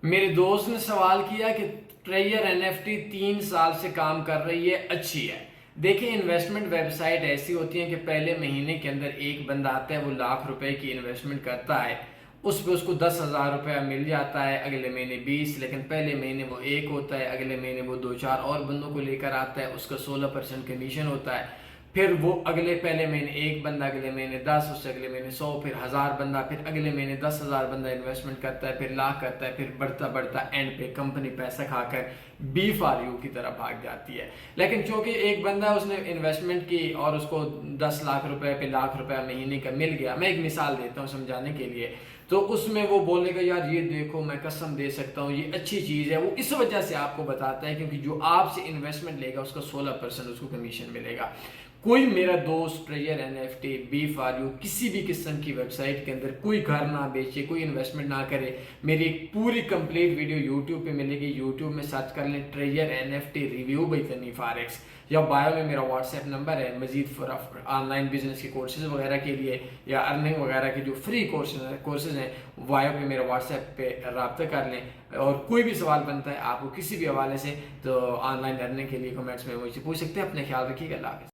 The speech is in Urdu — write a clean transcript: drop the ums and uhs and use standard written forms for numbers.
میرے دوست نے سوال کیا کہ ٹریئر NFT 3 سال سے کام کر رہی ہے، اچھی ہے۔ دیکھیں، انویسٹمنٹ ویب سائٹ ایسی ہوتی ہیں کہ پہلے مہینے کے اندر ایک بندہ آتا ہے، وہ ₹1,00,000 کی انویسٹمنٹ کرتا ہے، اس پہ اس کو ₹10,000 مل جاتا ہے، اگلے مہینے 20، لیکن پہلے مہینے وہ ایک ہوتا ہے، اگلے مہینے وہ 2-4 اور بندوں کو لے کر آتا ہے، اس کا 16% کمیشن ہوتا ہے۔ پھر وہ پہلے مہینے ایک بندہ، اگلے مہینے 10، اس سے اگلے مہینے 100، پھر 1000 بندہ، پھر اگلے مہینے 10,000 بندہ انویسٹمنٹ کرتا ہے، پھر لاکھ کرتا ہے، پھر بڑھتا بڑھتا اینڈ پہ کمپنی پیسہ کھا کر بی فار یو کی طرف بھاگ جاتی ہے۔ لیکن چونکہ ایک بندہ اس نے انویسٹمنٹ کی اور اس کو 10 لاکھ روپے پہ ₹1,00,000 مہینے کا مل گیا، میں ایک مثال دیتا ہوں سمجھانے کے لیے، تو اس میں وہ بولے گا یار یہ دیکھو میں قسم دے سکتا ہوں یہ اچھی چیز ہے، وہ اس وجہ سے آپ کو بتاتا ہے کیونکہ جو آپ سے انویسٹمنٹ لے گا اس کا 16% اس کو کمیشن ملے گا۔ کوئی میرا دوست ٹریئر NFT، بی فار یو، کسی بھی قسم کی ویب سائٹ کے اندر کوئی گھر نہ بیچے، کوئی انویسٹمنٹ نہ کرے، میری پوری کمپلیٹ ویڈیو یوٹیوب پہ ملے گی، یوٹیوب میں سرچ کر لیں ٹریئر NFT review by Tanveer forex, یا بایو میں میرا واٹس ایپ نمبر ہے، مزید آن لائن بزنس کے کورسز وغیرہ کے لیے یا ارننگ وغیرہ کے جو فری کورسز ہیں، بایو پہ میرا واٹس ایپ پہ رابطہ کر لیں، اور کوئی بھی سوال بنتا ہے آپ کو کسی بھی حوالے سے تو آن لائن ارننگ کے لیے کمنٹس میں مجھ سے پوچھ سکتے ہیں۔ اپنے خیال رکھیے گا، اللہ حافظ۔